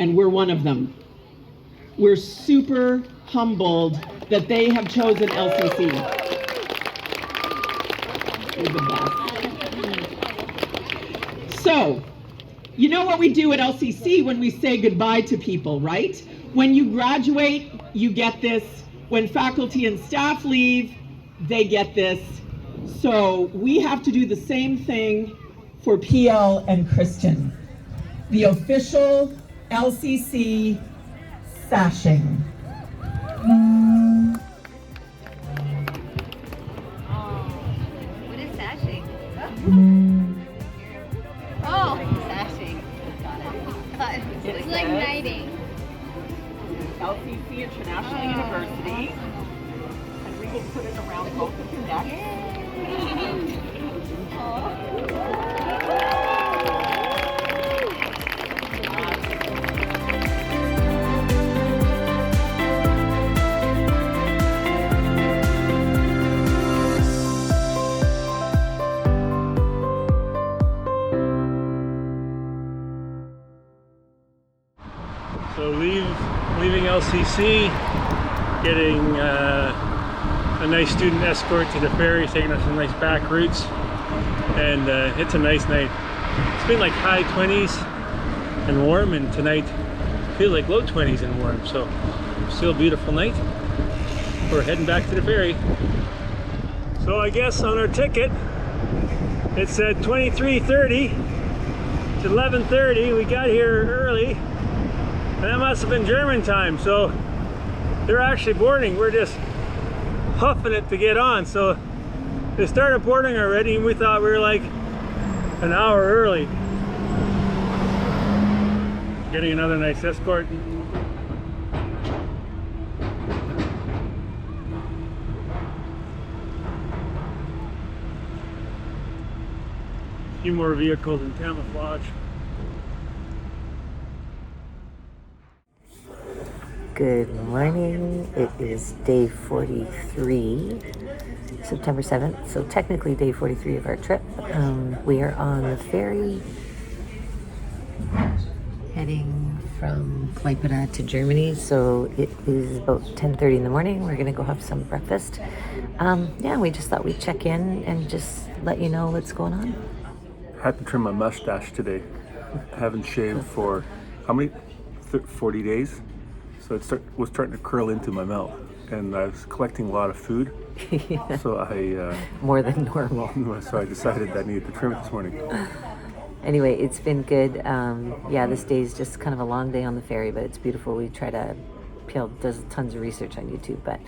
and we're one of them. We're super humbled that they have chosen LCC. You're the best. So, you know what we do at LCC when we say goodbye to people, right? When you graduate, you get this. When faculty and staff leave, they get this. So we have to do the same thing for PL and Kristen. The official LCC sashing. What is sashing? Oh, sashing. Got it. It's like knighting. LCC International University. And we will put it around both of your necks. So leaving LCC, getting a nice student escort to the ferry, taking us some nice back routes, and it's a nice night. It's been like high 20s and warm, and tonight feels like low 20s and warm, so still a beautiful night. We're heading back to the ferry. So I guess on our ticket it said 23:30 to 11:30. We got here early. And that must have been German time, so they're actually boarding. We're just huffing it to get on. So they started boarding already, and we thought we were like an hour early. Getting another nice escort. A few more vehicles in camouflage. Good morning. It is day 43, September 7th. So technically day 43 of our trip. We are on the ferry heading from Klaipeda to Germany. So it is about 10:30 in the morning. We're going to go have some breakfast. Yeah, we just thought we'd check in and just let you know what's going on. I had to trim my mustache today. I haven't shaved for how many? 40 days. So it was starting to curl into my mouth, and I was collecting a lot of food. Yeah. So More than normal. So I decided I needed to trim it this morning. Anyway, it's been good. Yeah, this day is just kind of a long day on the ferry, but it's beautiful. We try to, Peel does tons of research on YouTube, but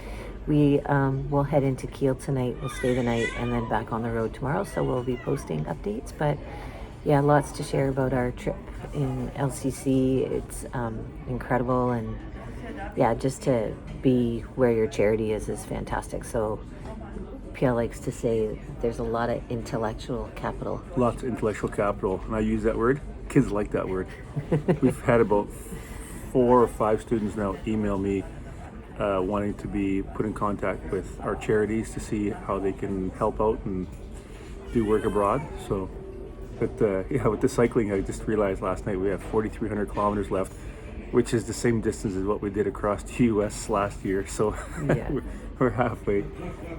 we will head into Kiel tonight. We'll stay the night and then back on the road tomorrow. So we'll be posting updates, but yeah, lots to share about our trip in LCC. It's incredible, and yeah, just to be where your charity is fantastic. So Pia likes to say there's a lot of intellectual capital. Lots of intellectual capital, and I use that word. Kids like that word. We've had about 4 or 5 students now email me wanting to be put in contact with our charities to see how they can help out and do work abroad. So, but yeah, with the cycling, I just realized last night we have 4,300 kilometers left, which is the same distance as what we did across the U.S. last year. So Yeah. we're halfway.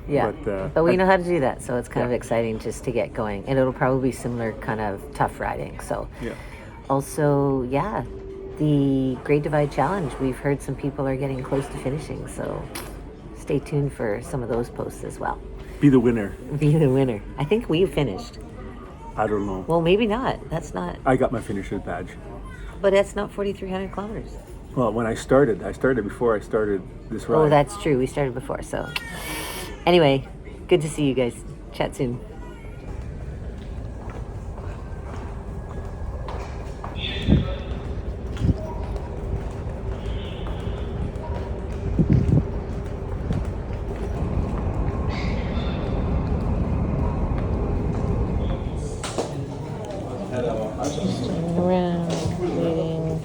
Yeah, but we know how to do that, so it's kind of exciting just to get going, and it'll probably be similar kind of tough riding. So Yeah. also, yeah, the Great Divide Challenge, we've heard some people are getting close to finishing, so stay tuned for some of those posts as well. Be the winner. Be the winner. I think we finished. I don't know. Well, maybe not. That's not, I got my finisher's badge. but that's not 4,300 kilometers. Well, when I started before I started this ride. Oh, that's true. We started before, so. Anyway, good to see you guys. Chat soon. Turning around, waiting.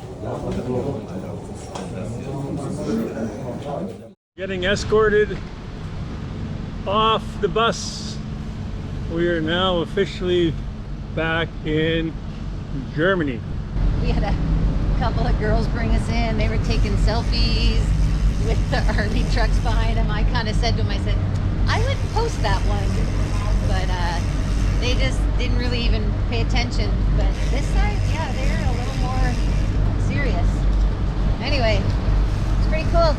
Getting escorted off the bus. We are now officially back in Germany. We had a couple of girls bring us in. They were taking selfies with the army trucks behind them. I kind of said to them, I said, I would post that one. But they just didn't really even pay attention. But this side, yeah, they're a little more serious. Anyway, it's pretty cool.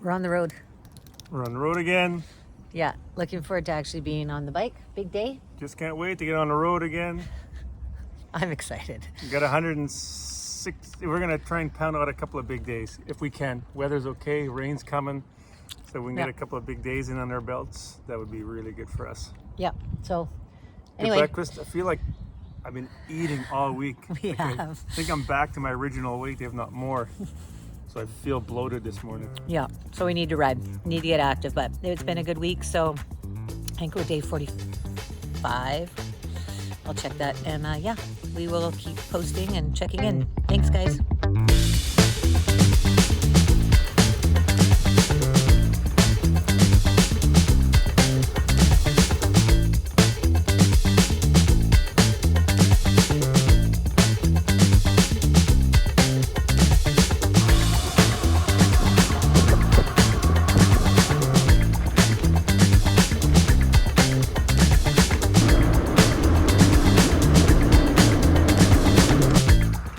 We're on the road. We're on the road again. Yeah, looking forward to actually being on the bike. Big day. Just can't wait to get on the road again. I'm excited. We got 106. We're gonna try and pound out a couple of big days if we can. Weather's okay, rain's coming, so we can get a couple of big days in on our belts. That would be really good for us. Yeah. So, Good anyway, breakfast. I feel like I've been eating all week. We Like, I have. think I'm back to my original weight, if not more. So I feel bloated this morning. yeah. So we need to ride. Need to get active. But it's been a good week. So I think we're day 45. I'll check that. And yeah, we will keep posting and checking in. Thanks, guys.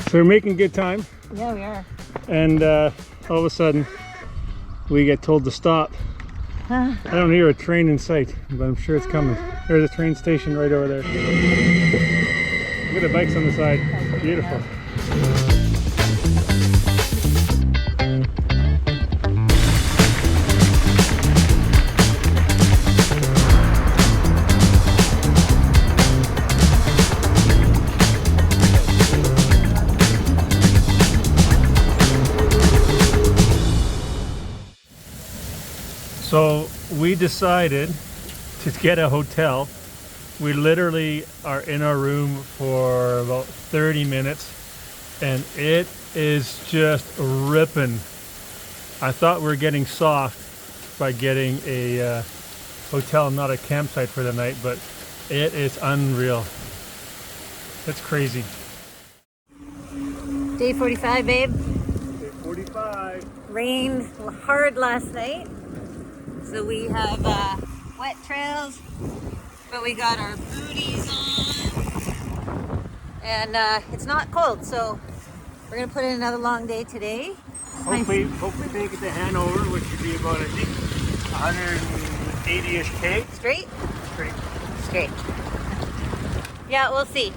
So we're making good time, Yeah, we are. and all of a sudden we get told to stop. I don't hear a train in sight, but I'm sure it's coming. There's a train station right over there. Look at the bikes on the side. Beautiful. So we decided to get a hotel. We literally are in our room for about 30 minutes and it is just ripping. I thought we were getting soft by getting a hotel, not a campsite for the night, but it is unreal. It's crazy. Day 45, babe. Day 45. Rained hard last night. So we have wet trails, but we got our booties on. And it's not cold, so we're gonna put in another long day today. Hopefully make it to Hanover, which would be about, I think, 180-ish K. Straight? Straight. Straight. Yeah, we'll see.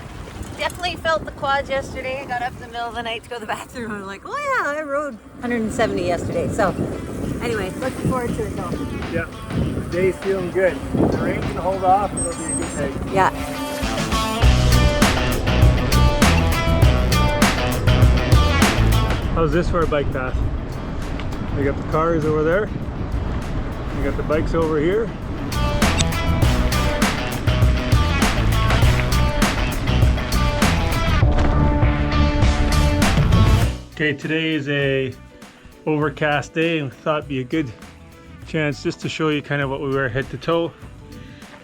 Definitely felt the quads yesterday. I got up in the middle of the night to go to the bathroom and I'm like, oh yeah, I rode 170 yesterday. So anyway, looking forward to it though. Yeah, the day's feeling good. If the rain can hold off, it'll be a good day. Yeah. How's this for a bike path? We got the cars over there. We got the bikes over here. Okay, today is a overcast day and thought it'd be a good chance just to show you kind of what we wear head to toe.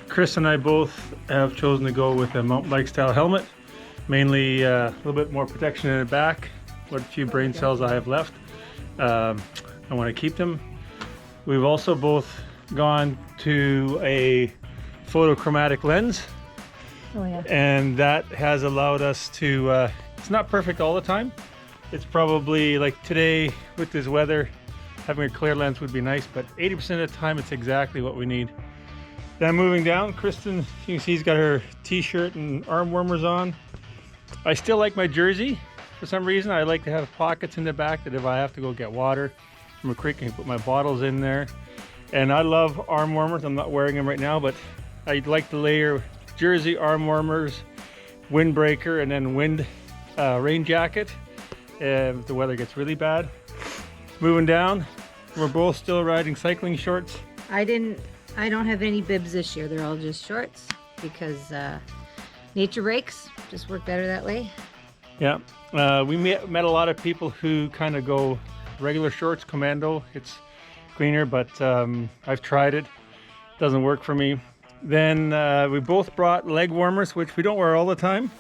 Chris and I both have chosen to go with a mountain bike style helmet, mainly a little bit more protection in the back. What few brain cells I have left, I want to keep them. We've also both gone to a photochromatic lens, and that has allowed us to, it's not perfect all the time. It's probably like today with this weather, having a clear lens would be nice, but 80% of the time it's exactly what we need. Then moving down, Kristen, you can see she's got her t-shirt and arm warmers on. I still like my jersey. For some reason, I like to have pockets in the back that if I have to go get water from a creek, I can put my bottles in there. And I love arm warmers. I'm not wearing them right now, but I like to layer jersey, arm warmers, windbreaker, and then rain jacket if the weather gets really bad. Moving down, we're both still riding cycling shorts. I don't have any bibs this year. They're all just shorts because nature breaks just work better that way. Yeah, we met a lot of people who kind of go regular shorts, commando. It's cleaner, but I've tried it. Doesn't work for me. Then we both brought leg warmers, which we don't wear all the time,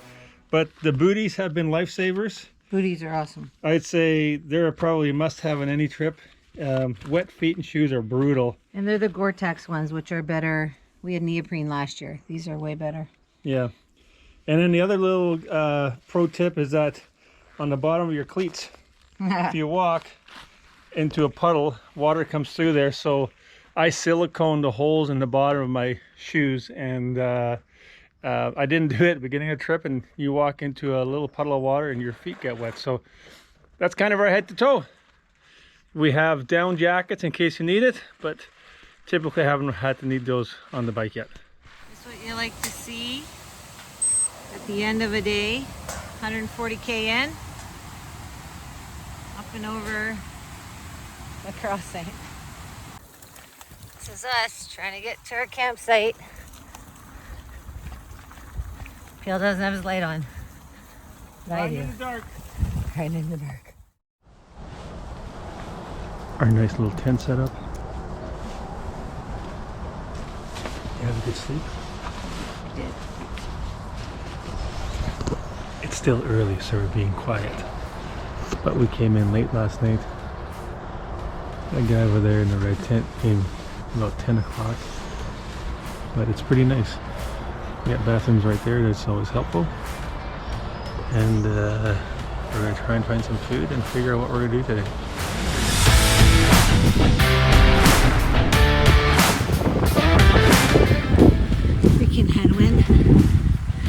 but the booties have been lifesavers. Booties are awesome. I'd say they're probably a must-have on any trip. Wet feet and shoes are brutal. And they're the Gore-Tex ones, which are better. We had neoprene last year. These are way better. Yeah. And then the other little pro tip is that on the bottom of your cleats, if you walk into a puddle, water comes through there. So I siliconed the holes in the bottom of my shoes, and I didn't do it at the beginning of the trip, and you walk into a little puddle of water and your feet get wet. So that's kind of our head to toe. We have down jackets in case you need it, but typically haven't had to need those on the bike yet. That's what you like to see at the end of a day. 140 km up and over the crossing. This is us trying to get to our campsite. Peel doesn't have his light on. But I do. in the dark. Right in the dark. Our nice little tent setup. You have a good sleep? We did. It's still early, so we're being quiet. But we came in late last night. That guy over there in the red tent came about 10 o'clock. But it's pretty nice. We got bathrooms right there, that's always helpful. And we're going to try and find some food and figure out what we're going to do today. Freaking headwind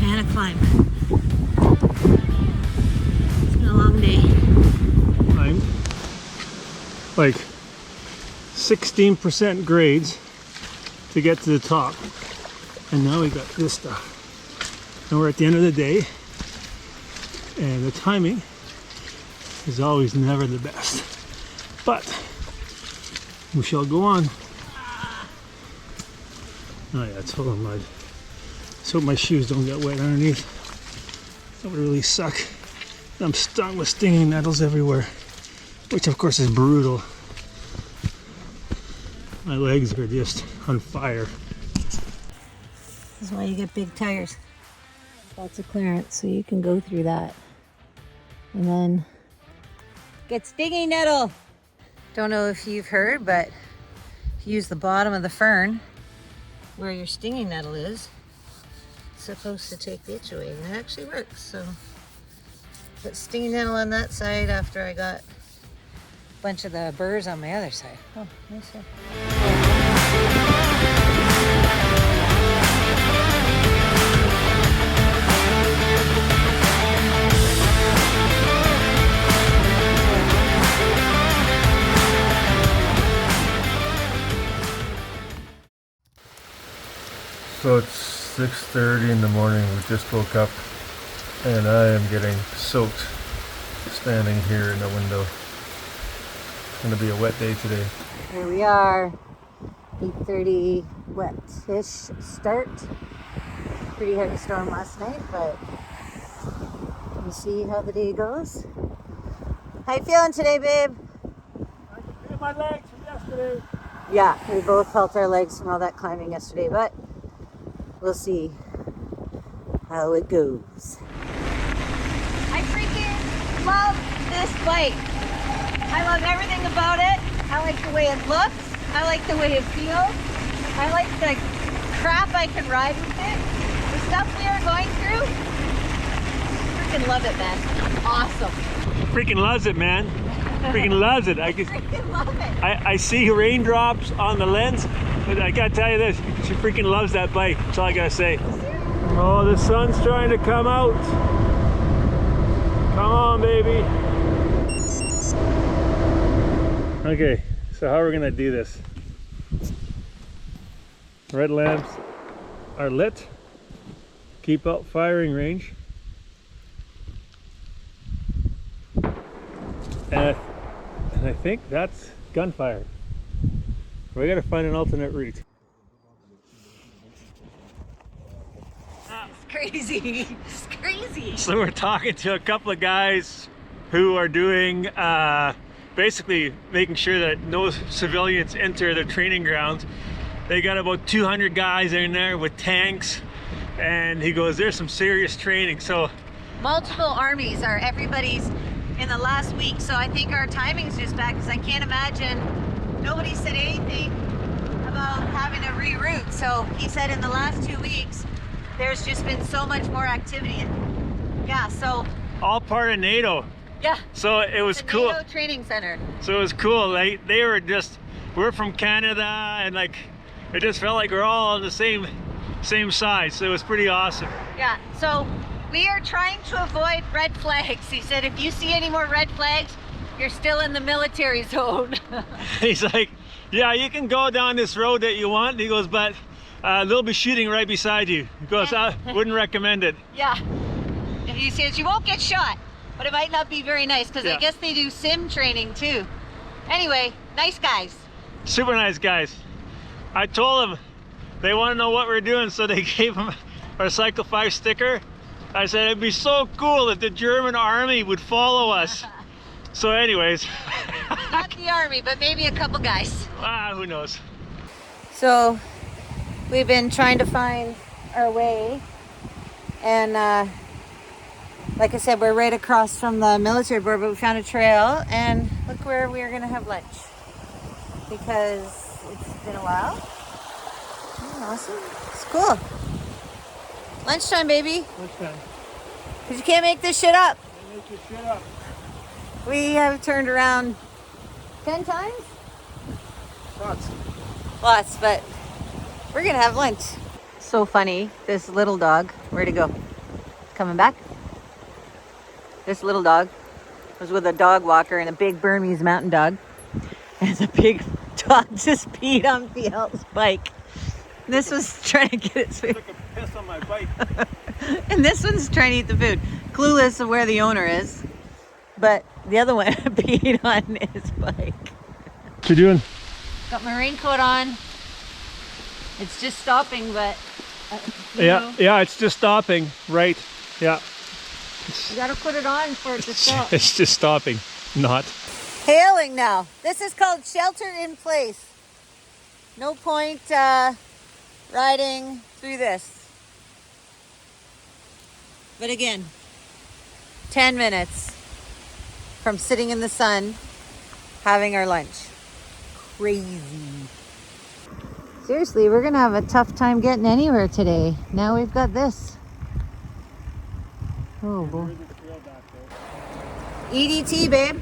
and a climb. It's been a long day. Climbed like 16% grades to get to the top, and now we got this stuff, and we're at the end of the day, and the timing is always never the best, but we shall go on. Oh yeah, it's full of mud. Let's hope my shoes don't get wet underneath. That would really suck. I'm stung with stinging nettles everywhere, which of course is brutal. My legs are just on fire. This is why you get big tires. Lots of clearance so you can go through that. And then get stinging nettle. Don't know if you've heard, but if you use the bottom of the fern where your stinging nettle is, it's supposed to take the itch away, and it actually works. So put stinging nettle on that side after I got a bunch of the burrs on my other side. Oh, nice one. So it's 6:30 in the morning. We just woke up, and I am getting soaked standing here in the window. It's gonna be a wet day today. Here we are, 8:30, wet-ish start. Pretty heavy storm last night, but we'll see how the day goes. How you feeling today, babe? I can feel my legs from yesterday. Yeah, we both felt our legs from all that climbing yesterday, but we'll see how it goes. I freaking love this bike. I love everything about it. I like the way it looks. I like the way it feels. I like the crap I can ride with it. The stuff we are going through. Freaking love it, man. Awesome. Freaking loves it, man. Freaking loves it. I Freaking love it. I see raindrops on the lens, but I gotta tell you this, she freaking loves that bike. That's all I gotta say. Oh, the sun's trying to come out. Come on, baby. Okay, so how are we gonna do this? Red lamps are lit. Keep out firing range. And I think that's gunfire. We gotta find an alternate route. It's crazy. It's crazy. So we're talking to a couple of guys who are doing, basically making sure that no civilians enter the training grounds. They got about 200 guys in there with tanks, and he goes, there's some serious training. So Multiple armies are everybody's in the last week. So I think our timing's just bad because I can't imagine, nobody said anything about having to reroute. So he said in the last 2 weeks, there's just been so much more activity. And yeah, so. All part of NATO. Yeah. So it was the cool. NATO training center. So it was cool. Like they were just, we're from Canada, and like it just felt like we're all on the same side. So it was pretty awesome. Yeah. So we are trying to avoid red flags. He said if you see any more red flags, you're still in the military zone. He's like, yeah, you can go down this road that you want. He goes, but they'll be shooting right beside you. He goes, I wouldn't recommend it. Yeah. And he says you won't get shot, but it might not be very nice because Yeah. I guess they do sim training too. Anyway, nice guys. Super nice guys. I told them they want to know what we're doing, so they gave them our Cycle 5 sticker. I said it'd be so cool if the German army would follow us. So anyways, Not the army, but maybe a couple guys. who knows? So we've been trying to find our way, and like I said, we're right across from the military board, but we found a trail, and look where we are going to have lunch because it's been a while. Awesome. It's cool. Lunchtime, baby. Lunchtime. Because you can't make this shit up. Make your shit up. We have turned around 10 times? Lots, but we're gonna have lunch. So funny, this little dog, where'd he go? Coming back? This little dog was with a dog walker and a big Burmese mountain dog. And the big dog just peed on Fiel's bike. This was trying to get its food. Took a piss on my bike. And this one's trying to eat the food. Clueless of where the owner is. But the other one peed on his bike. What you doing? Got my raincoat on. It's just stopping, but Yeah, it's just stopping. Right. Yeah. you gotta put it on for it to stop. It's just stopping. Not. Hailing now. This is called shelter in place. No point riding through this. But again, 10 minutes from sitting in the sun having our lunch. Crazy. Seriously, we're gonna have a tough time getting anywhere today. Now we've got this. Oh boy. EDT, babe.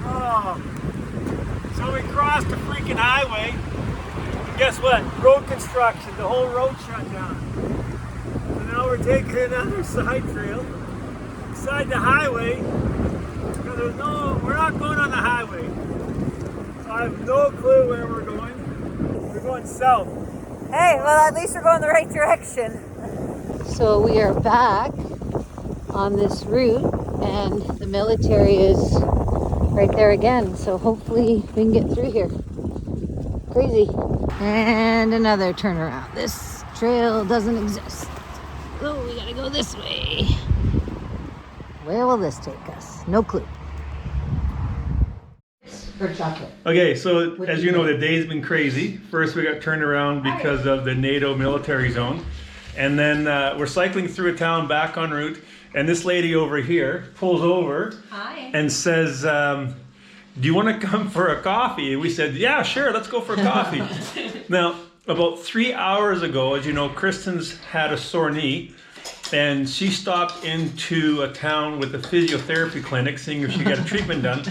Oh, so we crossed the freaking highway. And guess what? Road construction. The whole road shut down. So now we're taking another side trail beside the highway. Because we're not going on the highway. So I have no clue where we're going. We're going south. Hey, well, at least we're going the right direction. So we are back on this route, and the military is right there again. So hopefully we can get through here. Crazy. And another turnaround. This trail doesn't exist. Oh, we gotta go this way. Where will this take us? No clue. For chocolate. Okay, so as you know, the day's been crazy. First, we got turned around because of the NATO military zone. And then we're cycling through a town back en route. And this lady over here pulls over and says, do you want to come for a coffee? And we said, yeah, sure, let's go for a coffee. Now, about 3 hours ago, as you know, Kristen's had a sore knee. And she stopped into a town with a physiotherapy clinic, seeing if she got a treatment done.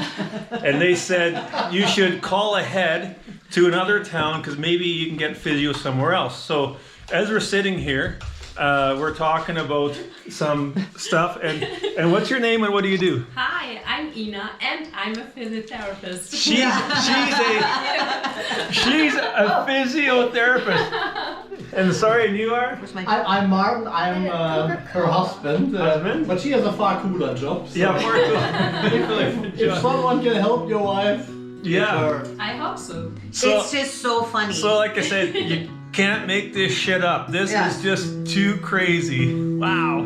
And they said, you should call ahead to another town because maybe you can get physio somewhere else. So as we're sitting here, we're talking about some stuff. And what's your name and what do you do? Hi, I'm Ina and I'm a physiotherapist. She's a physiotherapist. And sorry, and you are? I'm Martin, I'm her husband, but she has a far cooler job. So Yeah, Mark. if someone can help your wife, Yeah. I hope so. So, It's just so funny. so like I said, you can't make this shit up. This is just too crazy. Wow.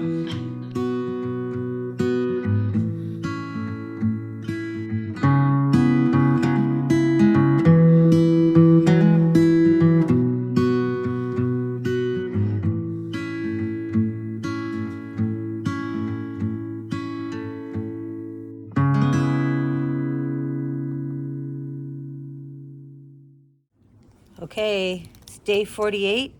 Okay, it's day 48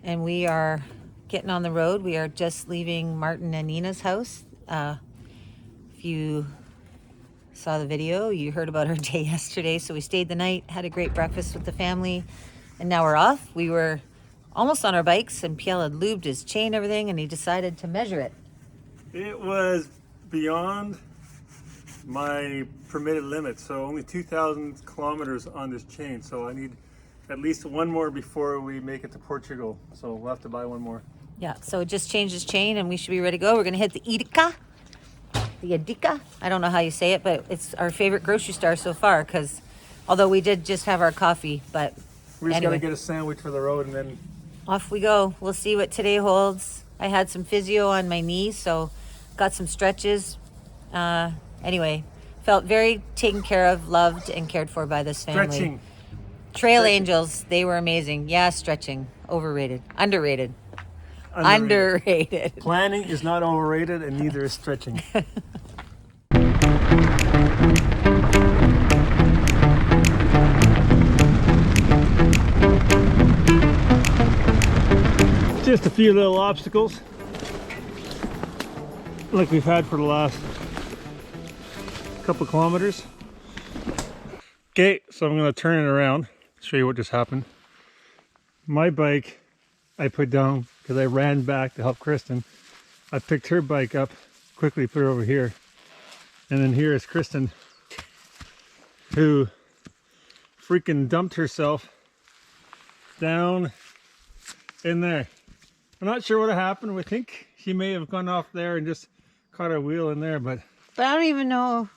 and we are getting on the road. We are just leaving Martin and Nina's house. If you saw the video, you heard about our day yesterday. So we stayed the night, had a great breakfast with the family, and now we're off. We were almost on our bikes and Piel had lubed his chain, everything, and he decided to measure it. It was beyond my permitted limit, so only 2,000 kilometers on this chain. So I need at least one more before we make it to Portugal. So we'll have to buy one more. Yeah, so it just changed his chain and we should be ready to go. We're gonna hit the EDT. The EDT. I don't know how you say it, but it's our favorite grocery store so far, because although we did just have our coffee, but We just anyway. gotta get a sandwich for the road and then Off we go. We'll see what today holds. I had some physio on my knee, so got some stretches. Anyway, felt very taken care of, loved, and cared for by this family. stretching. Trail angels, they were amazing. Yeah, stretching. Overrated. Underrated. Underrated. Planning is not overrated, and neither is stretching. Just a few little obstacles like we've had for the last couple kilometers. Okay, so I'm going to turn it around, show you what just happened. My bike I put down because I ran back to help Kristen. I picked her bike up, quickly put her over here. And then here is Kristen, who freaking dumped herself down in there. I'm not sure what happened. We think she may have gone off there and just caught her wheel in there, but I don't even know,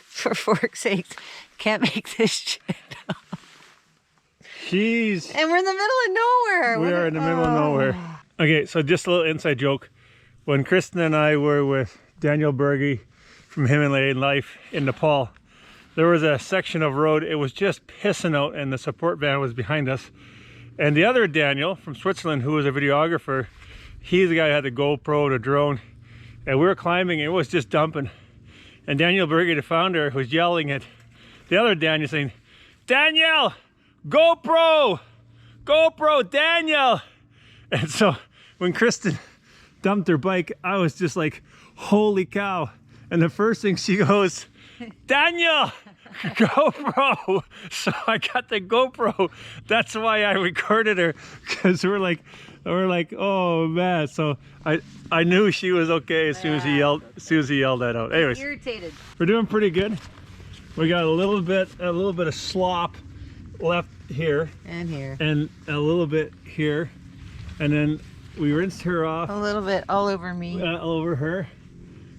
for fork's sake, can't make this shit up. she's... And we're in the middle of nowhere. We are in the middle of nowhere. Okay, so just a little inside joke. When Kristen and I were with Daniel Berge from Himalayan Life in Nepal, there was a section of road, it was just pissing out and the support van was behind us. And the other Daniel from Switzerland, who was a videographer, he's the guy who had the GoPro, the drone, and we were climbing and it was just dumping. And Daniel Berge, the founder, was yelling at the other Daniel saying, "Daniel, GoPro! GoPro, Daniel!" And so when Kristen dumped her bike, I was just like, holy cow. And the first thing she goes, "Daniel, GoPro!" So I got the GoPro. That's why I recorded her, because we're like, oh man. So I knew she was okay as soon as he yelled that out. Anyways, Irritated. we're doing pretty good. We got a little bit of slop left here And here. and a little bit here, and then we rinsed her off A little bit all over me. over her.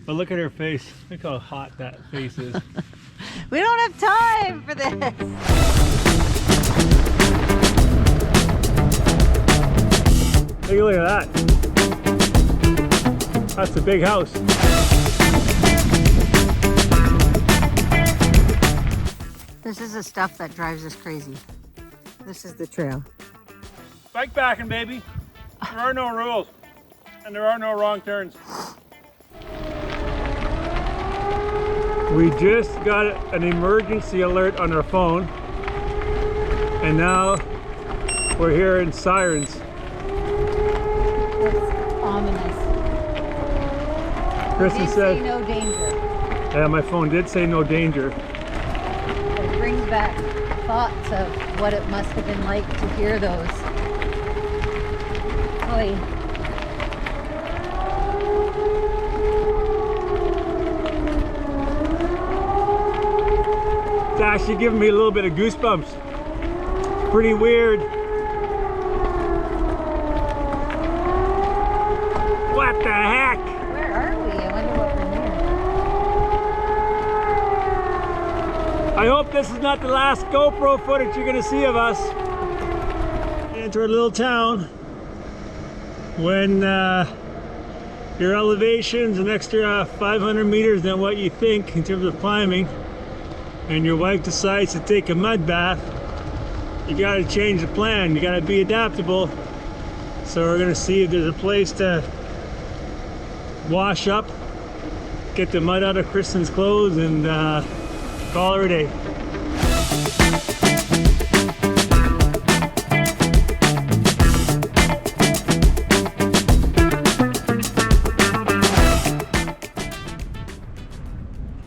But look at her face. Look how hot that face is. We don't have time for this. Take a look at that. That's a big house. This is the stuff that drives us crazy. This is the trail. Bike packing, baby. There are no rules. And there are no wrong turns. We just got an emergency alert on our phone. And now we're hearing sirens. It's ominous. Kristen They say said, no danger. yeah, my phone did say no danger. It brings back thoughts of what it must have been like to hear those. Oy. It's actually giving me a little bit of goosebumps. Pretty weird. What the heck? Where are we? I wonder what we're near. I hope this is not the last GoPro footage you're gonna see of us. Into our little town. When your elevation's an extra 500 meters than what you think in terms of climbing, and your wife decides to take a mud bath, you gotta change the plan. You gotta be adaptable. So we're gonna see if there's a place to wash up, get the mud out of Kristen's clothes, and call her a day.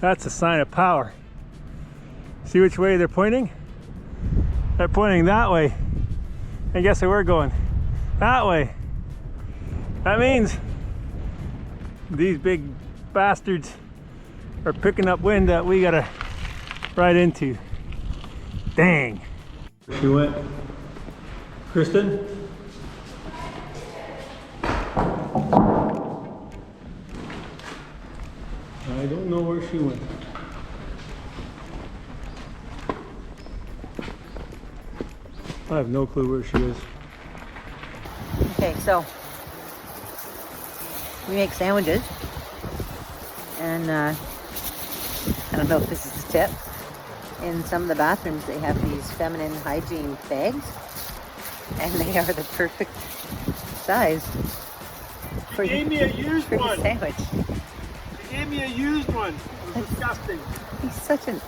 That's a sign of power. See which way they're pointing? They're pointing that way. And guess where we're going? That way. That means these big bastards are picking up wind that we gotta ride into. Dang. She went. Kristen? I don't know where she went. I have no clue where she is. Okay, so we make sandwiches, and I don't know if this is a tip. In some of the bathrooms, they have these feminine hygiene bags, and they are the perfect size for Gave me a used for your one. sandwich. She gave me a used one. It was disgusting.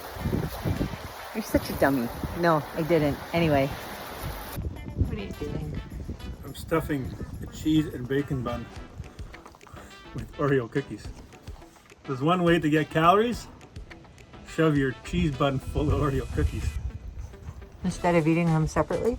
You're such a dummy. No, I didn't. Anyway. What are you doing? I'm stuffing a cheese and bacon bun with Oreo cookies. There's one way to get calories. Shove your cheese bun full of Oreo cookies. Instead of eating them separately?